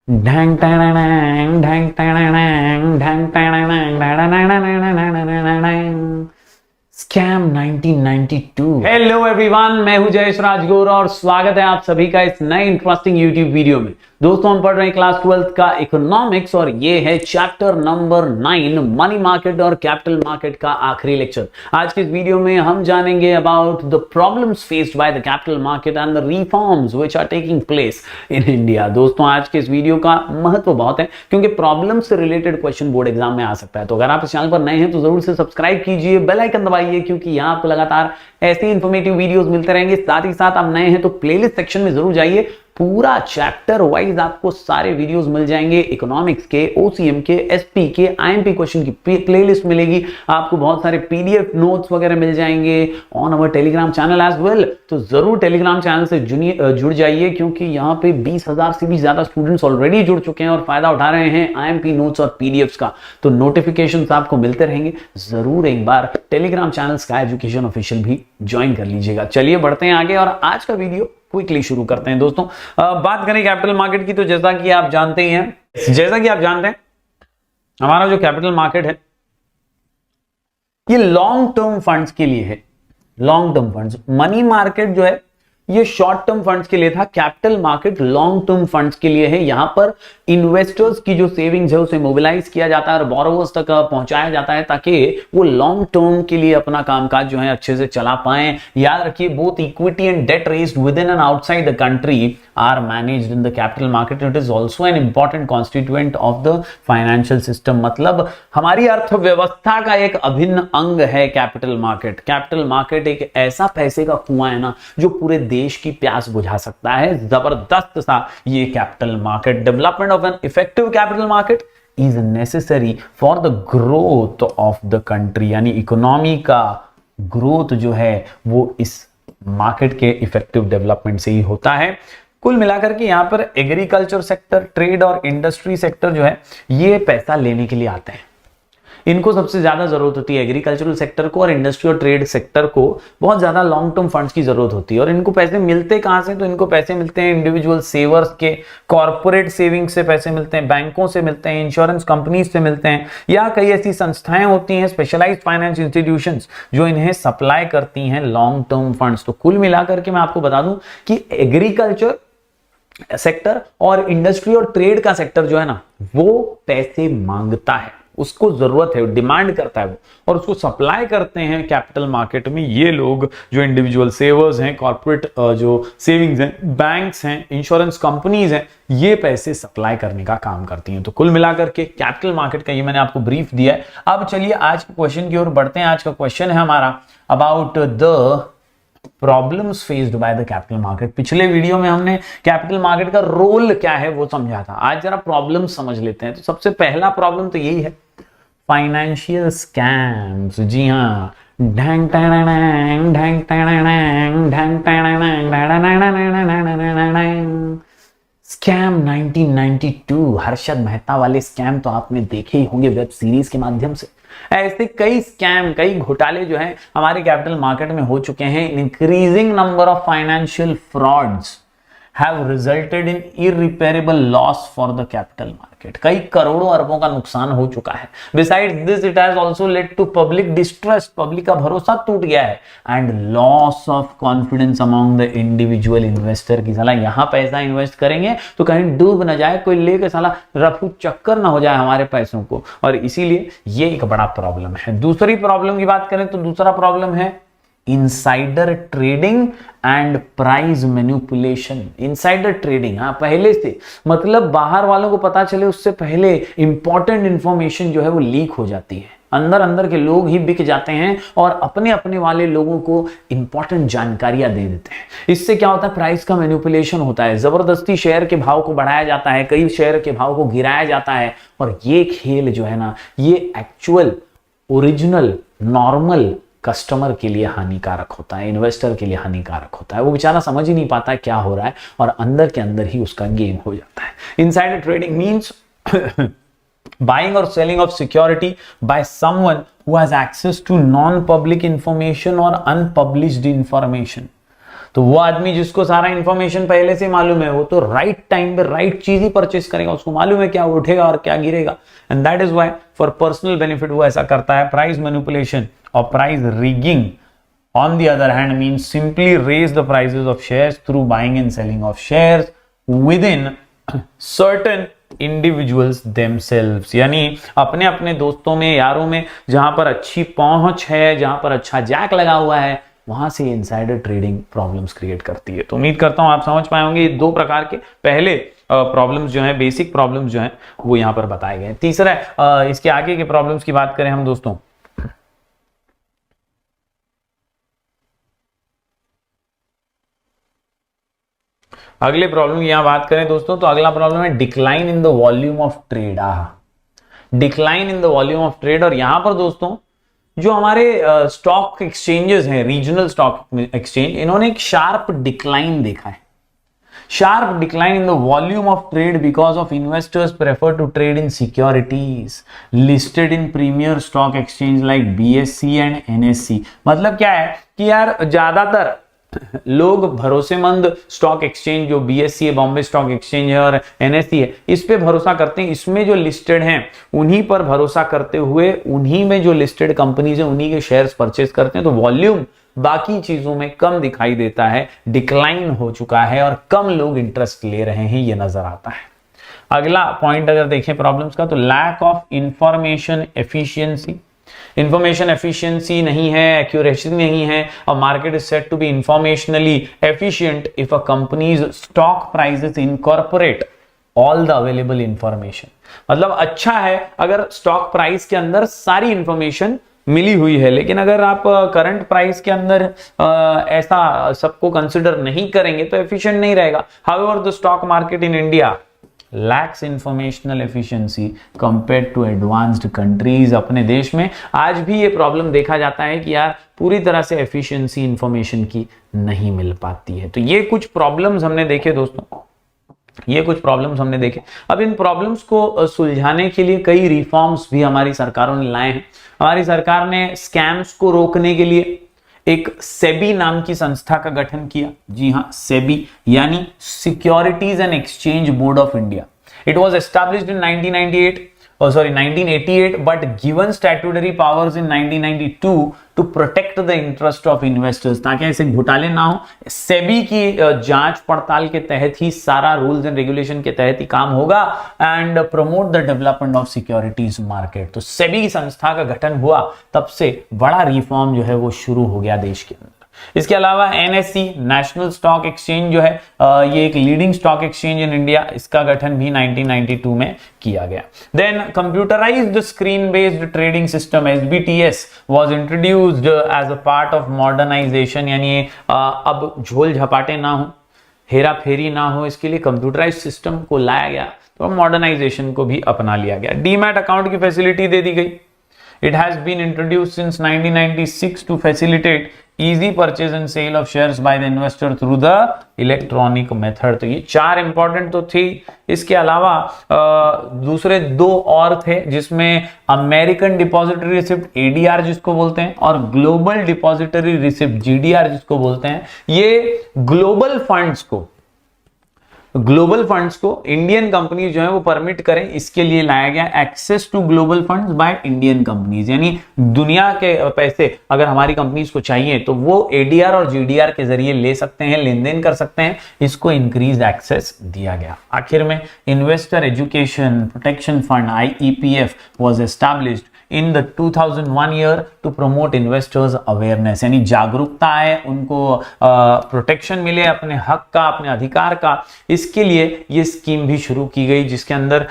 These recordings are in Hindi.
ढैंग टैंग ढैंग टैंग ढैंग टैंग स्कैम 1992। हेलो एवरीवन, मैं हूं जयेश राजगुरु और स्वागत है आप सभी का इस नए इंटरेस्टिंग यूट्यूब वीडियो में। दोस्तों, हम पढ़ रहे हैं क्लास 12th का इकोनॉमिक्स और ये है चैप्टर नंबर 9 मनी मार्केट और कैपिटल मार्केट का आखिरी लेक्चर। आज के इस वीडियो में हम जानेंगे about the problems faced by the capital market and the reforms which are taking place in India. दोस्तों, आज के इस वीडियो का महत्व बहुत है क्योंकि प्रॉब्लम से रिलेटेड क्वेश्चन बोर्ड एग्जाम में आ सकता है। तो अगर आप इस चैनल पर नए हैं तो जरूर से सब्सक्राइब कीजिए, बेल आइकन दबाइए, क्योंकि यहाँ आपको लगातार ऐसी इंफॉर्मेटिव वीडियोस मिलते रहेंगे। साथ ही साथ आप नए हैं तो प्लेलिस्ट सेक्शन में जरूर जाइए, पूरा चैप्टर वाइज आपको सारे वीडियोस मिल जाएंगे। इकोनॉमिक्स के, ओसीएम के, एसपी के, आईएमपी क्वेश्चन की प्लेलिस्ट मिलेगी आपको, बहुत सारे पीडीएफ नोट्स वगैरह मिल जाएंगे on our Telegram channel as well. तो जरूर टेलीग्राम चैनल से जुड़ जाइए, क्योंकि यहाँ पे 20,000 से भी ज्यादा स्टूडेंट्स ऑलरेडी जुड़ चुके हैं और फायदा उठा रहे हैं आईएमपी नोट्स और पीडीएफ का। तो नोटिफिकेशन आपको मिलते रहेंगे, जरूर एक बार telegram channel sky education official भी ज्वाइन कर लीजिएगा। चलिए बढ़ते हैं आगे और आज का वीडियो क्विकली शुरू करते हैं। दोस्तों, बात करें कैपिटल मार्केट की, तो जैसा कि आप जानते हैं हमारा जो कैपिटल मार्केट है ये लॉन्ग टर्म फंड्स के लिए है। Long term funds, money market जो है ये शॉर्ट टर्म फंड्स के लिए था, capital market long term funds के लिए है। यहां पर इन्वेस्टर्स की जो सेविंग्स है उसे मोबिलाइज किया जाता है और बोरोवर्स तक पहुंचाया जाता है ताकि वो लॉन्ग टर्म के लिए अपना कामकाज जो है अच्छे से चला पाए। याद रखिए, both equity and debt raised within and outside the country are managed in the capital market. It is also an important constituent of the financial system. मतलब हमारी अर्थव्यवस्था का एक अभिन्न अंग है कैपिटल मार्केट। कैपिटल मार्केट एक ऐसा पैसे का कुआं है ना जो पूरे देश की प्यास बुझा सकता है। जबरदस्त सा ये capital market. Development of an effective capital market is necessary for the growth of the country, यानी इकोनॉमी का ग्रोथ जो है वो इस मार्केट के इफेक्टिव डेवलपमेंट से ही होता है। कुल मिलाकर के यहाँ पर एग्रीकल्चर सेक्टर, ट्रेड और इंडस्ट्री सेक्टर जो है ये पैसा लेने के लिए आते हैं। इनको सबसे ज्यादा जरूरत होती है, एग्रीकल्चरल सेक्टर को और इंडस्ट्री और ट्रेड सेक्टर को बहुत ज्यादा लॉन्ग टर्म फंड्स की जरूरत होती है। और इनको पैसे मिलते कहां से? तो इनको पैसे मिलते हैं इंडिविजुअल सेवर्स के, कॉर्पोरेट सेविंग से पैसे मिलते हैं, बैंकों से मिलते हैं, इंश्योरेंस कंपनीज से मिलते हैं, या कई ऐसी संस्थाएं होती हैं, स्पेशलाइज्ड फाइनेंस इंस्टीट्यूशंस, जो इन्हें सप्लाई करती हैं लॉन्ग टर्म फंड्स। तो कुल मिलाकर के मैं आपको बता दूं कि एग्रीकल्चर सेक्टर और इंडस्ट्री और ट्रेड का सेक्टर जो है ना वो पैसे मांगता है, उसको जरूरत है, डिमांड करता है वो, और उसको सप्लाई करते हैं कैपिटल मार्केट में ये लोग जो इंडिविजुअल सेवर्स हैं, कॉर्पोरेट जो सेविंग्स हैं, बैंक्स हैं, इंश्योरेंस कंपनीज हैं, ये पैसे सप्लाई करने का काम करती हैं। तो कुल मिलाकर के कैपिटल मार्केट का ये मैंने आपको ब्रीफ दिया है। अब चलिए आज के क्वेश्चन की ओर बढ़ते हैं। आज का क्वेश्चन है हमारा about the problems faced by the capital market. पिछले वीडियो में हमने कैपिटल मार्केट का रोल क्या है वो समझा था, आज जरा प्रॉब्लम समझ लेते हैं। तो सबसे पहला प्रॉब्लम तो यही है, फाइनेंशियल स्कैम्स। जी हाँ, ढैंग टैंग ढैंग टैंग ढैंग टैंग स्कैम 1992। हर्षद मेहता वाले स्कैम तो आपने देखे ही होंगे वेब सीरीज के माध्यम से। ऐसे कई स्कैम, कई घोटाले जो हैं हमारे कैपिटल मार्केट में हो चुके हैं। Increasing number of financial frauds have resulted in irreparable loss for the capital market। कई करोड़ों अरबों का नुकसान हो चुका है। Besides this, it has also led to public distrust। Public का भरोसा टूट गया है। And loss of confidence among the individual investor की साला यहाँ पैसा इन्वेस्ट करेंगे तो कहीं डूब ना जाए, कोई लेके साला रफू चक्कर ना हो जाए हमारे पैसों को, और इसीलिए ये एक बड़ा प्रॉब्लम है। दूसरी प्रॉब्लम की बात करें तो दूसरा प्रॉब्लम है insider trading and price manipulation. Insider trading, हाँ, पहले से मतलब बाहर वालों को पता चले उससे पहले इंपॉर्टेंट इंफॉर्मेशन जो है वो लीक हो जाती है। अंदर के लोग ही बिक जाते हैं और अपने वाले लोगों को इंपॉर्टेंट जानकारियां दे देते हैं। इससे क्या होता है? प्राइस का मैनिपुलेशन होता है, जबरदस्ती शेयर के भाव को बढ़ाया जाता है, कई शेयर के भाव को गिराया जाता है। और ये खेल जो है ना ये एक्चुअल ओरिजिनल नॉर्मल कस्टमर के लिए हानिकारक होता है, इन्वेस्टर के लिए हानिकारक होता है। वो बेचारा समझ ही नहीं पाता है क्या हो रहा है और अंदर के अंदर ही उसका गेम हो जाता है। Insider trading means buying or selling of security by someone who has access to non-public information or unpublished information। तो वो आदमी जिसको सारा इंफॉर्मेशन पहले से मालूम है वो तो राइट टाइम पे राइट चीज ही परचेस करेगा, उसको मालूम है क्या उठेगा और क्या गिरेगा। And that is why for personal benefit वो ऐसा करता है। प्राइस मैनिपुलेशन और price rigging on the other hand means simply raise the prices of shares through buying and selling of shares within certain individuals themselves, यानी अपने अपने दोस्तों में, यारों में, जहां पर अच्छी पहुंच है, जहां पर अच्छा जैक लगा हुआ है, वहां से इनसाइडर ट्रेडिंग प्रॉब्लम्स क्रिएट करती है। तो उम्मीद करता हूं आप समझ पाए होंगे दो प्रकार के पहले प्रॉब्लम्स जो हैं, बेसिक प्रॉब्लम्स जो हैं वो यहां पर बताए गए। तीसरा इसके आगे के प्रॉब्लम्स की बात करें हम दोस्तों, अगले प्रॉब्लम की यहां बात करें दोस्तों तो अगला प्रॉब्लम है decline in the volume of trade. Decline in the volume of trade. और यहां पर दोस्तों जो हमारे स्टॉक एक्सचेंजेस हैं, रीजनल स्टॉक एक्सचेंज, इन्होंने एक शार्प डिक्लाइन देखा है। Sharp decline in the volume of trade because of investors prefer to trade in securities listed in premier stock exchange like BSE and NSE। मतलब क्या है कि यार ज्यादातर लोग भरोसेमंद स्टॉक एक्सचेंज जो बीएससी है, बॉम्बे स्टॉक एक्सचेंज है, और एनएससी है, इस पे भरोसा करते हैं। इसमें जो लिस्टेड हैं उन्हीं पर भरोसा करते हुए उन्हीं में जो लिस्टेड कंपनीज है उन्हीं के शेयर्स परचेज करते हैं। तो वॉल्यूम बाकी चीजों में कम दिखाई देता है, डिक्लाइन हो चुका है और कम लोग इंटरेस्ट ले रहे हैं, ये नजर आता है। अगला पॉइंट अगर देखें प्रॉब्लम्स का तो lack of information efficiency. Information efficiency नहीं है, एक्यूरेसी नहीं है, और market is set to be informationally efficient if a company's stock prices incorporate all the available information. मतलब अच्छा है अगर स्टॉक प्राइस के अंदर सारी इंफॉर्मेशन मिली हुई है, लेकिन अगर आप करंट प्राइस के अंदर ऐसा सबको कंसिडर नहीं करेंगे तो एफिशिएंट नहीं रहेगा। However the stock market in India lacks informational efficiency compared to advanced countries। अपने देश में आज भी ये प्रॉब्लम देखा जाता है कि यार पूरी तरह से एफिशिएंसी इंफॉर्मेशन की नहीं मिल पाती है। तो ये कुछ प्रॉब्लम्स हमने देखे दोस्तों, ये कुछ प्रॉब्लम्स हमने देखे। अब इन प्रॉब्लम्स को सुलझाने के लिए कई रिफॉर्म्स भी हमारी सरकारों ने लाए हैं। हमारी सरकार ने स्कैम्स को रोकने के लिए एक सेबी नाम की संस्था का गठन किया। जी हां, सेबी यानी securities and exchange board of India. It was established in 1988 but given statutory powers in 1992 to protect the interest of investors, ताकि ऐसे घोटाले ना हो। सेबी की जांच पड़ताल के तहत ही सारा रूल्स एंड रेगुलेशन के तहत ही काम होगा and promote the development of securities market. तो सेबी की संस्था का गठन हुआ, तब से बड़ा रिफॉर्म जो है वो शुरू हो गया देश के अंदर। इसके अलावा एनएससी नेशनल स्टॉक एक्सचेंज जो है ये एक leading stock exchange in India, इसका गठन भी 1992 में किया गया। Then computerised screen based trading system SBTS was introduced as a part of modernisation, यानी अब झोल झपाटे ना हो, हेरा फेरी ना हो, इसके लिए कंप्यूटराइज्ड सिस्टम को लाया गया, तो मॉडर्नाइजेशन को भी अपना लिया गया। डीमैट अकाउंट की फैसिलिटी दे दी गई। It has been introduced since 1996 to facilitate easy purchase and sale of shares by the investor through the electronic method। तो ये चार इंपॉर्टेंट तो थी। इसके अलावा दूसरे दो और थे जिसमें अमेरिकन डिपॉजिटरी रिसिप्ट एडीआर जिसको बोलते हैं और ग्लोबल डिपॉजिटरी रिसिप्ट जीडीआर जिसको बोलते हैं। ये ग्लोबल फंड्स को इंडियन कंपनी जो है वो परमिट करें, इसके लिए लाया गया access to global funds by Indian companies, यानी दुनिया के पैसे अगर हमारी कंपनीज को चाहिए तो वो एडीआर और जीडीआर के जरिए ले सकते हैं, लेन देन कर सकते हैं, इसको इंक्रीज एक्सेस दिया गया। आखिर में investor education protection fund IEPF was established in the 2001 year to promote investors awareness, यानी जागरूकता है, उनको प्रोटेक्शन मिले अपने हक का, अपने अधिकार का, इसके लिए ये स्कीम भी शुरू की गई जिसके अंदर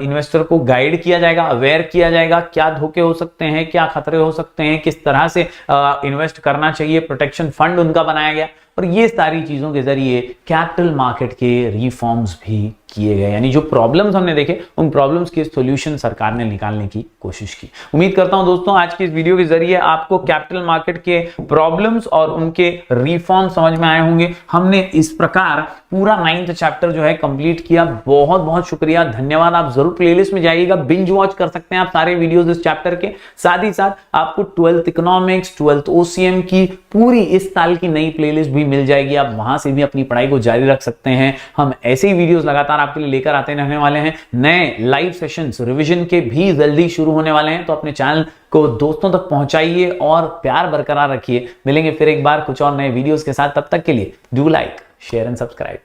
इन्वेस्टर को गाइड किया जाएगा, अवेयर किया जाएगा, क्या धोखे हो सकते हैं, क्या खतरे हो सकते हैं, किस तरह से इन्वेस्ट करना चाहिए, प्रोटेक्शन फंड उनका बनाया गया। और ये सारी चीजों के जरिए कैपिटल मार्केट के रिफॉर्म्स भी किए गए, यानी जो प्रॉब्लम्स हमने देखे उन प्रॉब्लम्स के सॉल्यूशन सरकार ने निकालने की कोशिश की। उम्मीद करता हूं दोस्तों आज की इस वीडियो के जरिए आपको कैपिटल मार्केट के प्रॉब्लम्स और उनके रिफॉर्म समझ में आए होंगे। हमने इस प्रकार पूरा 9th चैप्टर जो है कंप्लीट किया। बहुत बहुत शुक्रिया, धन्यवाद। आप जरूर प्लेलिस्ट में जाइएगा, बिंज वॉच कर सकते हैं आप सारे वीडियोस इस चैप्टर के। साथ ही साथ आपको 12th इकोनॉमिक्स 12th ओसीएम की पूरी इस साल की नई प्लेलिस्ट भी भी मिल जाएगी, आप वहां से भी अपनी पढ़ाई को जारी रख सकते हैं। हम ऐसे ही वीडियोस लगातार आपके लिए लेकर आते रहने वाले हैं। नए लाइव सेशंस रिवीजन के भी जल्दी शुरू होने वाले हैं, तो अपने चैनल को दोस्तों तक पहुंचाइए और प्यार बरकरार रखिए। मिलेंगे फिर एक बार कुछ और नए वीडियोस के साथ, तब तक के लिए do like, share and subscribe.